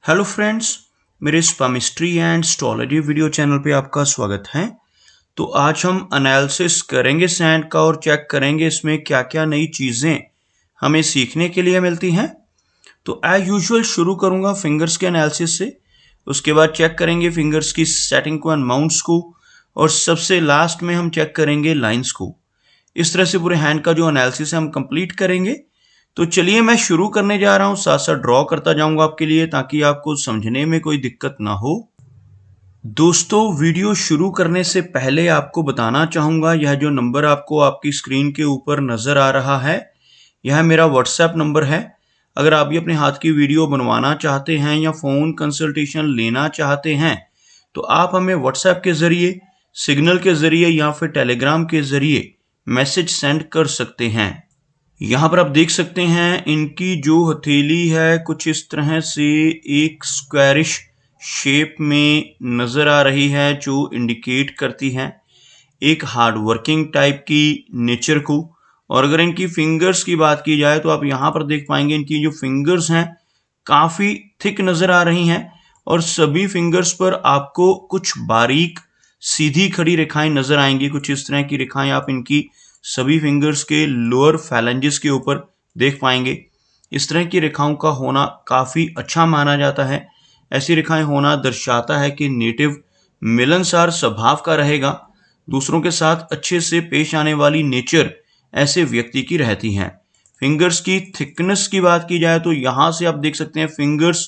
Hello friends, मेरे स्पामिस्ट्री and astrology video channel पे आपका स्वागत है। तो आज हम एनालिसिस करेंगे सैंड का और चेक करेंगे इसमें क्या क्या नई चीज़ें हमें सीखने के लिए मिलती हैं। तो एज यूजुअल शुरू करूंगा फिंगर्स के एनालिसिस से, उसके बाद चेक करेंगे फिंगर्स की सेटिंग को एंड माउंट्स को, और सबसे लास्ट में हम चेक करेंगे लाइंस को। इस तरह से पूरे हैंड का जो एनालिसिस है हम कंप्लीट करेंगे। तो चलिए मैं शुरू करने जा रहा हूं, साथ साथ ड्रॉ करता जाऊंगा आपके लिए ताकि आपको समझने में कोई दिक्कत ना हो। दोस्तों, वीडियो शुरू करने से पहले आपको बताना चाहूंगा, यह जो नंबर आपको आपकी स्क्रीन के ऊपर नजर आ रहा है, यह मेरा व्हाट्सएप नंबर है। अगर आप भी अपने हाथ की वीडियो बनवाना चाहते हैं या फ़ोन कंसल्टेशन लेना चाहते हैं तो आप हमें व्हाट्सएप के ज़रिए, सिग्नल के ज़रिए या फिर टेलीग्राम के ज़रिए मैसेज सेंड कर सकते हैं। यहाँ पर आप देख सकते हैं इनकी जो हथेली है कुछ इस तरह से एक स्क्वायरिश शेप में नज़र आ रही है, जो इंडिकेट करती है एक हार्ड वर्किंग टाइप की नेचर को। और अगर इनकी फिंगर्स की बात की जाए तो आप यहाँ पर देख पाएंगे इनकी जो फिंगर्स हैं काफ़ी थिक नज़र आ रही हैं, और सभी फिंगर्स पर आपको कुछ बारीक सीधी खड़ी रेखाएं नज़र आएंगी। कुछ इस तरह की रेखाएं आप इनकी सभी फिंगर्स के लोअर फैलेंजेस के ऊपर देख पाएंगे। इस तरह की रेखाओं का होना काफ़ी अच्छा माना जाता है। ऐसी रेखाएं होना दर्शाता है कि नेटिव मिलनसार स्वभाव का रहेगा, दूसरों के साथ अच्छे से पेश आने वाली नेचर ऐसे व्यक्ति की रहती है। फिंगर्स की थिकनेस की बात की जाए तो यहाँ से आप देख सकते हैं फिंगर्स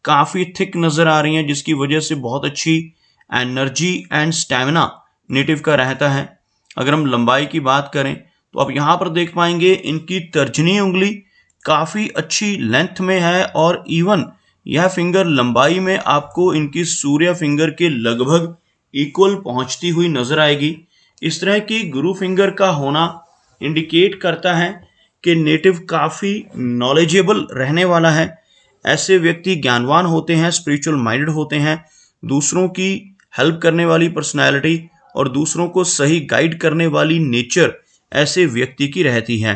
काफ़ी थिक नज़र आ रही हैं, जिसकी वजह से बहुत अच्छी एनर्जी एंड स्टैमिना नेटिव का रहता है। अगर हम लंबाई की बात करें तो आप यहाँ पर देख पाएंगे इनकी तर्जनी उंगली काफ़ी अच्छी लेंथ में है, और इवन यह फिंगर लंबाई में आपको इनकी सूर्य फिंगर के लगभग इक्वल पहुंचती हुई नजर आएगी। इस तरह की गुरु फिंगर का होना इंडिकेट करता है कि नेटिव काफ़ी नॉलेजेबल रहने वाला है। ऐसे व्यक्ति ज्ञानवान होते हैं, स्पिरिचुअल माइंडेड होते हैं, दूसरों की हेल्प करने वाली पर्सनैलिटी और दूसरों को सही गाइड करने वाली नेचर ऐसे व्यक्ति की रहती है।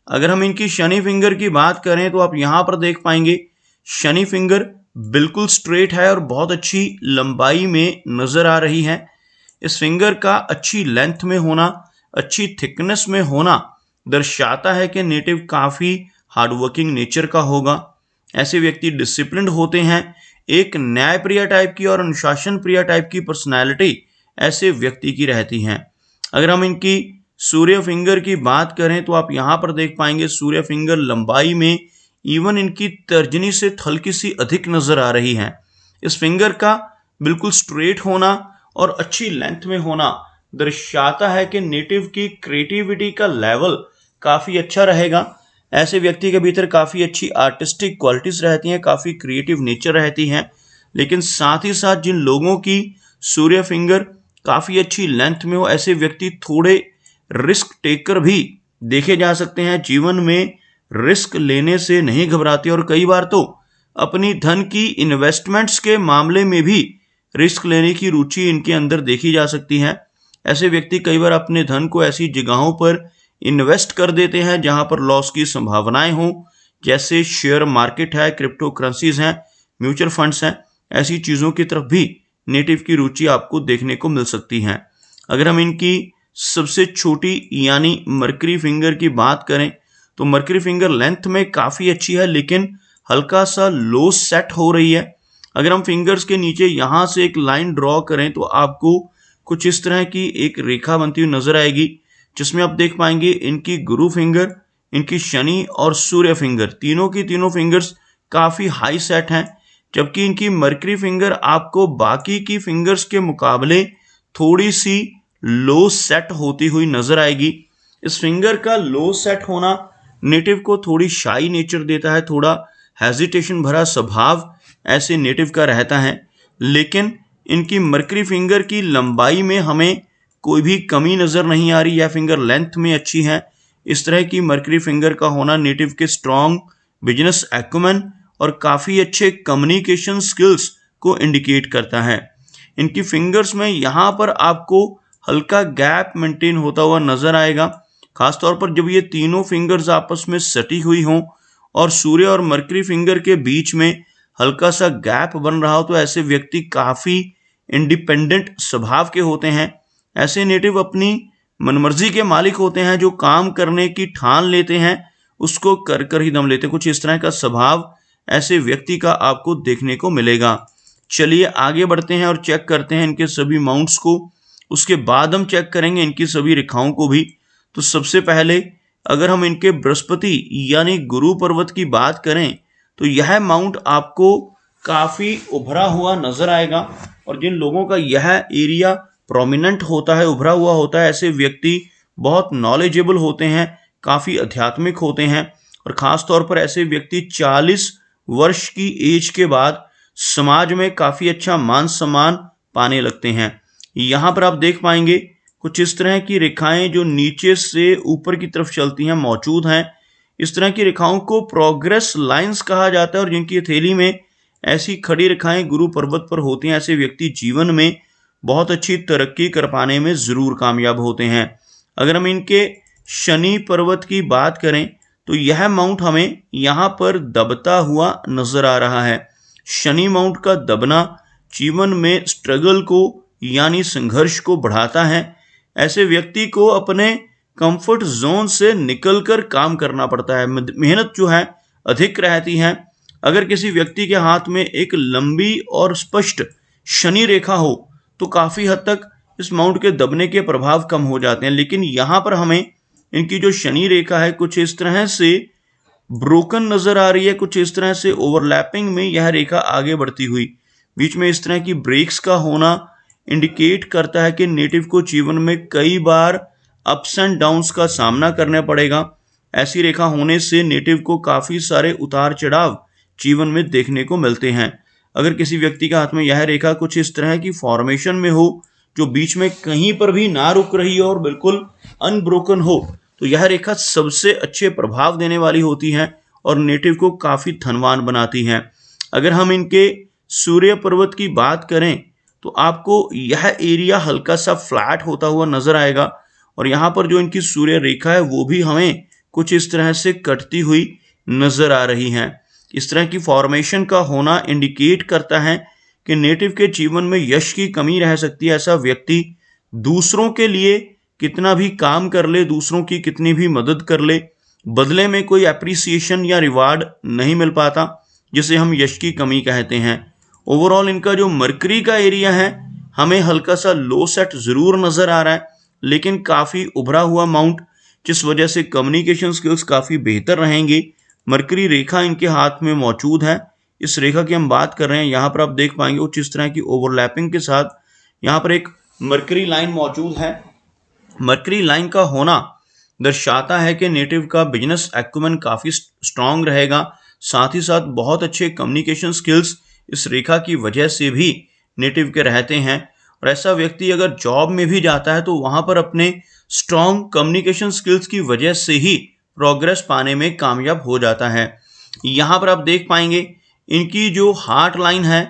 अगर हम इनकी शनि फिंगर की बात करें तो आप यहाँ पर देख पाएंगे शनि फिंगर बिल्कुल स्ट्रेट है और बहुत अच्छी लंबाई में नज़र आ रही है। इस फिंगर का अच्छी लेंथ में होना, अच्छी थिकनेस में होना दर्शाता है कि नेटिव काफ़ी हार्डवर्किंग नेचर का होगा। ऐसे व्यक्ति डिसिप्लिन्ड होते हैं, एक न्यायप्रिय टाइप की और अनुशासन प्रिय टाइप की पर्सनैलिटी ऐसे व्यक्ति की रहती हैं। अगर हम इनकी सूर्य फिंगर की बात करें तो आप यहाँ पर देख पाएंगे सूर्य फिंगर लंबाई में इवन इनकी तर्जनी से हल्की सी अधिक नज़र आ रही है। इस फिंगर का बिल्कुल स्ट्रेट होना और अच्छी लेंथ में होना दर्शाता है कि नेटिव की क्रिएटिविटी का लेवल काफ़ी अच्छा रहेगा। ऐसे व्यक्ति के भीतर काफ़ी अच्छी आर्टिस्टिक क्वालिटीज़ रहती हैं, काफ़ी क्रिएटिव नेचर रहती हैं। लेकिन साथ ही साथ जिन लोगों की सूर्य फिंगर काफ़ी अच्छी लेंथ में हो, ऐसे व्यक्ति थोड़े रिस्क टेकर भी देखे जा सकते हैं। जीवन में रिस्क लेने से नहीं घबराते और कई बार तो अपनी धन की इन्वेस्टमेंट्स के मामले में भी रिस्क लेने की रुचि इनके अंदर देखी जा सकती है। ऐसे व्यक्ति कई बार अपने धन को ऐसी जगहों पर इन्वेस्ट कर देते हैं जहां पर लॉस की संभावनाएं हों, जैसे शेयर मार्केट है, क्रिप्टो करेंसीज हैं, म्यूचुअल फंड्स हैं। ऐसी चीज़ों की तरफ भी नेटिव की रुचि आपको देखने को मिल सकती है। अगर हम इनकी सबसे छोटी यानी मरकरी फिंगर की बात करें तो मरकरी फिंगर लेंथ में काफ़ी अच्छी है, लेकिन हल्का सा लो सेट हो रही है। अगर हम फिंगर्स के नीचे यहाँ से एक लाइन ड्रॉ करें तो आपको कुछ इस तरह की एक रेखा बनती हुई नजर आएगी, जिसमें आप देख पाएंगे इनकी गुरु फिंगर, इनकी शनि और सूर्य फिंगर, तीनों की तीनों फिंगर्स काफ़ी हाई सेट हैं, जबकि इनकी मरकरी फिंगर आपको बाकी की फिंगर्स के मुकाबले थोड़ी सी लो सेट होती हुई नजर आएगी। इस फिंगर का लो सेट होना नेटिव को थोड़ी शाई नेचर देता है, थोड़ा हेजिटेशन भरा स्वभाव ऐसे नेटिव का रहता है। लेकिन इनकी मरकरी फिंगर की लंबाई में हमें कोई भी कमी नज़र नहीं आ रही, यह फिंगर लेंथ में अच्छी है। इस तरह की मरकरी फिंगर का होना नेटिव के स्ट्रॉन्ग बिजनेस एक्यूमेन और काफ़ी अच्छे कम्युनिकेशन स्किल्स को इंडिकेट करता है। इनकी फिंगर्स में यहाँ पर आपको हल्का गैप मेंटेन होता हुआ नज़र आएगा, खासतौर पर जब ये तीनों फिंगर्स आपस में सटी हुई हों और सूर्य और मरकरी फिंगर के बीच में हल्का सा गैप बन रहा हो तो ऐसे व्यक्ति काफी इंडिपेंडेंट स्वभाव के होते हैं। ऐसे नेटिव अपनी मनमर्जी के मालिक होते हैं, जो काम करने की ठान लेते हैं उसको कर कर ही दम लेते हैं। कुछ इस तरह का स्वभाव ऐसे व्यक्ति का आपको देखने को मिलेगा। चलिए आगे बढ़ते हैं और चेक करते हैं इनके सभी माउंट्स को। उसके बाद हम चेक करेंगे इनकी सभी रेखाओं को भी। तो सबसे पहले अगर हम इनके बृहस्पति यानी गुरु पर्वत की बात करें तो यह माउंट आपको काफी उभरा हुआ नजर आएगा। और जिन लोगों का यह एरिया प्रोमिनेंट होता है, उभरा हुआ होता है, ऐसे व्यक्ति बहुत नॉलेजेबल होते हैं, काफी आध्यात्मिक होते हैं। और खास तौर पर ऐसे व्यक्ति 40 वर्ष की एज के बाद समाज में काफी अच्छा मान सम्मान पाने लगते हैं। यहां पर आप देख पाएंगे कुछ इस तरह की रेखाएं जो नीचे से ऊपर की तरफ चलती हैं मौजूद हैं। इस तरह की रेखाओं को प्रोग्रेस लाइंस कहा जाता है। और जिनकी हथेली में ऐसी खड़ी रेखाएं गुरु पर्वत पर होती हैं, ऐसे व्यक्ति जीवन में बहुत अच्छी तरक्की कर पाने में जरूर कामयाब होते हैं। अगर हम इनके शनि पर्वत की बात करें तो यह माउंट हमें यहाँ पर दबता हुआ नजर आ रहा है। शनि माउंट का दबना जीवन में स्ट्रगल को यानी संघर्ष को बढ़ाता है। ऐसे व्यक्ति को अपने कंफर्ट जोन से निकलकर काम करना पड़ता है, मेहनत जो है अधिक रहती है। अगर किसी व्यक्ति के हाथ में एक लंबी और स्पष्ट शनि रेखा हो तो काफी हद तक इस माउंट के दबने के प्रभाव कम हो जाते हैं। लेकिन यहाँ पर हमें इनकी जो शनि रेखा है कुछ इस तरह से ब्रोकन नजर आ रही है, कुछ इस तरह से ओवरलैपिंग में यह रेखा आगे बढ़ती हुई। बीच में इस तरह की ब्रेक्स का होना इंडिकेट करता है कि नेटिव को जीवन में कई बार अप्स एंड डाउन्स का सामना करना पड़ेगा। ऐसी रेखा होने से नेटिव को काफी सारे उतार चढ़ाव जीवन में देखने को मिलते हैं। अगर किसी व्यक्ति के हाथ में यह रेखा कुछ इस तरह की फॉर्मेशन में हो जो बीच में कहीं पर भी ना रुक रही हो और बिल्कुल अनब्रोकन हो तो यह रेखा सबसे अच्छे प्रभाव देने वाली होती है और नेटिव को काफी धनवान बनाती है। अगर हम इनके सूर्य पर्वत की बात करें तो आपको यह एरिया हल्का सा फ्लैट होता हुआ नजर आएगा। और यहाँ पर जो इनकी सूर्य रेखा है वो भी हमें कुछ इस तरह से कटती हुई नजर आ रही है। इस तरह की फॉर्मेशन का होना इंडिकेट करता है कि नेटिव के जीवन में यश की कमी रह सकती है। ऐसा व्यक्ति दूसरों के लिए कितना भी काम कर ले, दूसरों की कितनी भी मदद कर ले, बदले में कोई एप्रिसिएशन या रिवार्ड नहीं मिल पाता, जिसे हम यश की कमी कहते हैं। ओवरऑल इनका जो मरकरी का एरिया है हमें हल्का सा लो सेट जरूर नजर आ रहा है, लेकिन काफी उभरा हुआ माउंट, जिस वजह से कम्युनिकेशन स्किल्स काफी बेहतर रहेंगे। मरकरी रेखा इनके हाथ में मौजूद है। इस रेखा की हम बात कर रहे हैं, यहाँ पर आप देख पाएंगे कुछ इस तरह की ओवरलैपिंग के साथ यहाँ पर एक मरकरी लाइन मौजूद है। मरकरी लाइन का होना दर्शाता है कि नेटिव का बिजनेस एक्यूमेन काफी स्ट्रांग रहेगा। साथ ही साथ बहुत अच्छे कम्युनिकेशन स्किल्स इस रेखा की वजह से भी नेटिव के रहते हैं। और ऐसा व्यक्ति अगर जॉब में भी जाता है तो वहां पर अपने स्ट्रांग कम्युनिकेशन स्किल्स की वजह से ही प्रोग्रेस पाने में कामयाब हो जाता है। यहाँ पर आप देख पाएंगे इनकी जो हार्ट लाइन है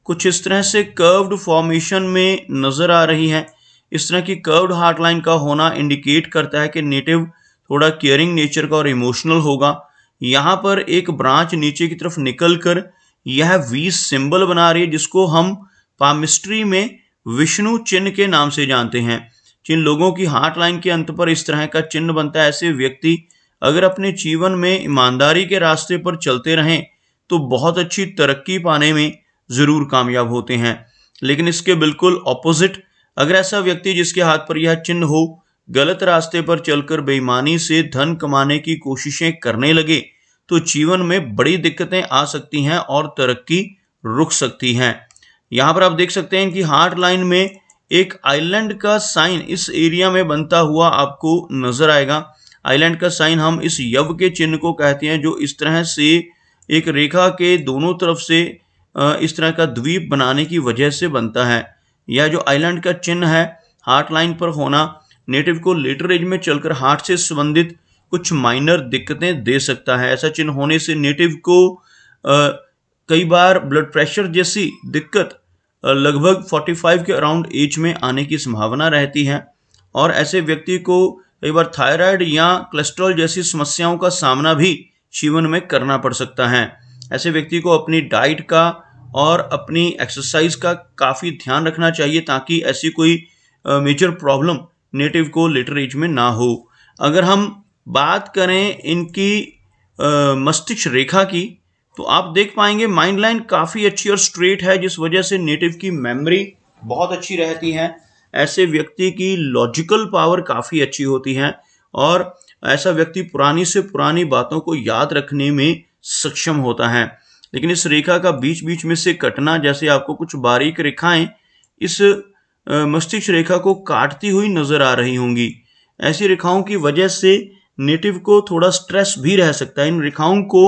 कुछ इस तरह से कर्व्ड फॉर्मेशन में नजर आ रही है। इस तरह की कर्व्ड हार्ट लाइन का होना इंडिकेट करता है कि नेटिव थोड़ा केयरिंग नेचर का और इमोशनल होगा। यहाँ पर एक ब्रांच नीचे की तरफ निकलकर यह वी सिंबल बना रही है, जिसको हम पामिस्ट्री में विष्णु चिन्ह के नाम से जानते हैं। जिन लोगों की हार्ट लाइन के अंत पर इस तरह का चिन्ह बनता है, ऐसे व्यक्ति अगर अपने जीवन में ईमानदारी के रास्ते पर चलते रहें तो बहुत अच्छी तरक्की पाने में जरूर कामयाब होते हैं। लेकिन इसके बिल्कुल ऑपोजिट, अगर ऐसा व्यक्ति जिसके हाथ पर यह चिन्ह हो गलत रास्ते पर चलकर बेईमानी से धन कमाने की कोशिशें करने लगे तो जीवन में बड़ी दिक्कतें आ सकती हैं और तरक्की रुक सकती हैं। यहाँ पर आप देख सकते हैं इनकी हार्ट लाइन में एक आइलैंड का साइन इस एरिया में बनता हुआ आपको नजर आएगा। आइलैंड का साइन हम इस यव के चिन्ह को कहते हैं, जो इस तरह से एक रेखा के दोनों तरफ से इस तरह का द्वीप बनाने की वजह से बनता है। यह जो आइलैंड का चिन्ह है हार्ट लाइन पर होना नेटिव को लेटर एज में चलकर हार्ट से संबंधित कुछ माइनर दिक्कतें दे सकता है। ऐसा चिन्ह होने से नेटिव को कई बार ब्लड प्रेशर जैसी दिक्कत लगभग 45 के अराउंड एज में आने की संभावना रहती है। और ऐसे व्यक्ति को कई बार थायराइड या कोलेस्ट्रॉल जैसी समस्याओं का सामना भी जीवन में करना पड़ सकता है। ऐसे व्यक्ति को अपनी डाइट का और अपनी एक्सरसाइज का काफ़ी ध्यान रखना चाहिए ताकि ऐसी कोई मेजर प्रॉब्लम नेटिव को लेटर एज में ना हो। अगर हम बात करें इनकी मस्तिष्क रेखा की, तो आप देख पाएंगे माइंड लाइन काफ़ी अच्छी और स्ट्रेट है, जिस वजह से नेटिव की मेमोरी बहुत अच्छी रहती है। ऐसे व्यक्ति की लॉजिकल पावर काफ़ी अच्छी होती है और ऐसा व्यक्ति पुरानी से पुरानी बातों को याद रखने में सक्षम होता है। लेकिन इस रेखा का बीच बीच में से कटना, जैसे आपको कुछ बारीक रेखाएं इस मस्तिष्क रेखा को काटती हुई नजर आ रही होंगी। ऐसी रेखाओं की वजह से नेटिव को थोड़ा स्ट्रेस भी रह सकता है। इन रेखाओं को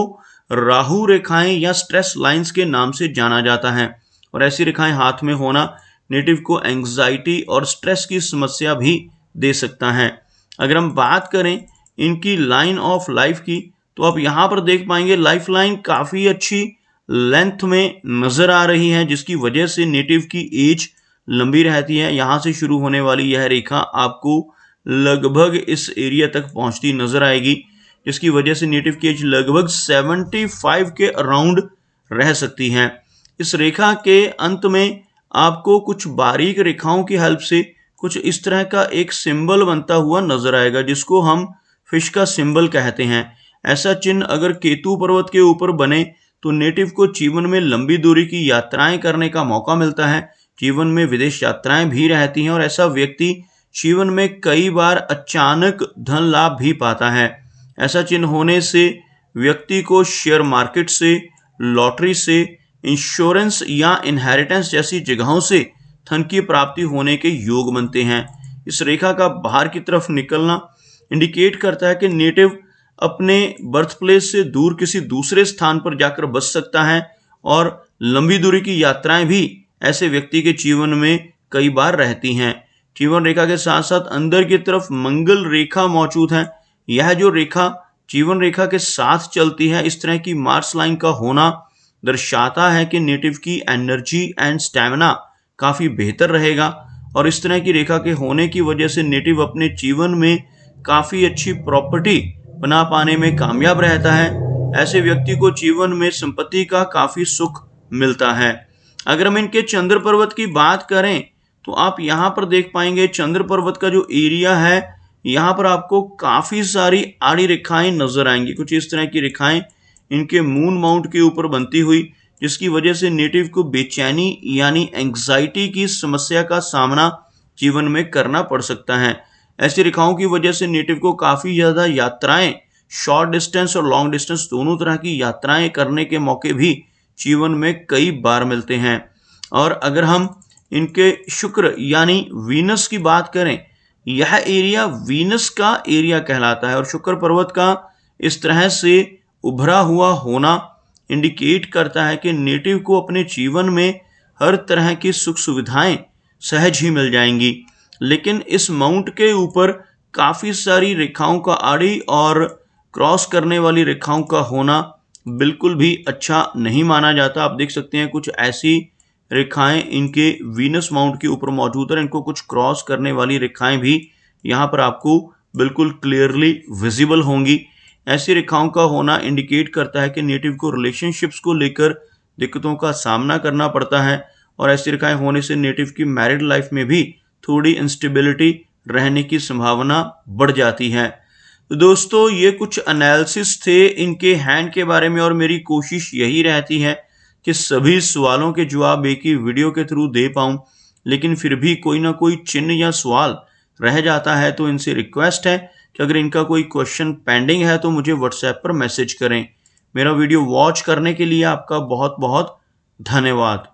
राहु रेखाएं या स्ट्रेस लाइंस के नाम से जाना जाता है और ऐसी रेखाएं हाथ में होना नेटिव को एंग्जाइटी और स्ट्रेस की समस्या भी दे सकता है। अगर हम बात करें इनकी लाइन ऑफ लाइफ की, तो आप यहाँ पर देख पाएंगे लाइफ लाइन काफ़ी अच्छी लेंथ में नज़र आ रही है, जिसकी वजह से नेटिव की एज लंबी रहती है। यहाँ से शुरू होने वाली यह रेखा आपको लगभग इस एरिया तक पहुँचती नज़र आएगी, जिसकी वजह से नेटिव की एज लगभग 75 के अराउंड रह सकती है। इस रेखा के अंत में आपको कुछ बारीक रेखाओं की हेल्प से कुछ इस तरह का एक सिंबल बनता हुआ नजर आएगा, जिसको हम फिश का सिंबल कहते हैं। ऐसा चिन्ह अगर केतु पर्वत के ऊपर बने तो नेटिव को जीवन में लंबी दूरी की यात्राएं करने का मौका मिलता है। जीवन में विदेश यात्राएं भी रहती हैं और ऐसा व्यक्ति जीवन में कई बार अचानक धन लाभ भी पाता है। ऐसा चिन्ह होने से व्यक्ति को शेयर मार्केट से, लॉटरी से, इंश्योरेंस या इनहेरिटेंस जैसी जगहों से धन की प्राप्ति होने के योग बनते हैं। इस रेखा का बाहर की तरफ निकलना इंडिकेट करता है कि नेटिव अपने बर्थ प्लेस से दूर किसी दूसरे स्थान पर जाकर बस सकता है और लंबी दूरी की यात्राएं भी ऐसे व्यक्ति के जीवन में कई बार रहती हैं। जीवन रेखा के साथ साथ अंदर की तरफ मंगल रेखा मौजूद है। यह जो रेखा जीवन रेखा के साथ चलती है, इस तरह की मार्स लाइन का होना दर्शाता है कि नेटिव की एनर्जी एंड स्टैमिना काफ़ी बेहतर रहेगा और इस तरह की रेखा के होने की वजह से नेटिव अपने जीवन में काफ़ी अच्छी प्रॉपर्टी बना पाने में कामयाब रहता है। ऐसे व्यक्ति को जीवन में संपत्ति का काफ़ी सुख मिलता है। अगर हम इनके चंद्र पर्वत की बात करें, तो आप यहाँ पर देख पाएंगे चंद्र पर्वत का जो एरिया है, यहाँ पर आपको काफ़ी सारी आड़ी रेखाएं नजर आएंगी। कुछ इस तरह की रेखाएं इनके मून माउंट के ऊपर बनती हुई, जिसकी वजह से नेटिव को बेचैनी यानी एंग्जाइटी की समस्या का सामना जीवन में करना पड़ सकता है। ऐसी रेखाओं की वजह से नेटिव को काफ़ी ज़्यादा यात्राएं, शॉर्ट डिस्टेंस और लॉन्ग डिस्टेंस दोनों तरह की यात्राएं करने के मौके भी जीवन में कई बार मिलते हैं। और अगर हम इनके शुक्र यानी वीनस की बात करें, यह एरिया वीनस का एरिया कहलाता है और शुक्र पर्वत का इस तरह से उभरा हुआ होना इंडिकेट करता है कि नेटिव को अपने जीवन में हर तरह की सुख सुविधाएं सहज ही मिल जाएंगी। लेकिन इस माउंट के ऊपर काफ़ी सारी रेखाओं का आड़ी और क्रॉस करने वाली रेखाओं का होना बिल्कुल भी अच्छा नहीं माना जाता। आप देख सकते हैं कुछ ऐसी रेखाएं इनके वीनस माउंट के ऊपर मौजूद है। इनको कुछ क्रॉस करने वाली रेखाएं भी यहाँ पर आपको बिल्कुल क्लियरली विजिबल होंगी। ऐसी रेखाओं का होना इंडिकेट करता है कि नेटिव को रिलेशनशिप्स को लेकर दिक्कतों का सामना करना पड़ता है और ऐसी रेखाएं होने से नेटिव की मैरिड लाइफ में भी थोड़ी इंस्टेबिलिटी रहने की संभावना बढ़ जाती है। तो दोस्तों, ये कुछ एनालिसिस थे इनके हैंड के बारे में और मेरी कोशिश यही रहती है कि सभी सवालों के जवाब एक ही वीडियो के थ्रू दे पाऊँ, लेकिन फिर भी कोई ना कोई चिन्ह या सवाल रह जाता है। तो इनसे रिक्वेस्ट है कि अगर इनका कोई क्वेश्चन पेंडिंग है तो मुझे व्हाट्सएप पर मैसेज करें। मेरा वीडियो वॉच करने के लिए आपका बहुत बहुत धन्यवाद।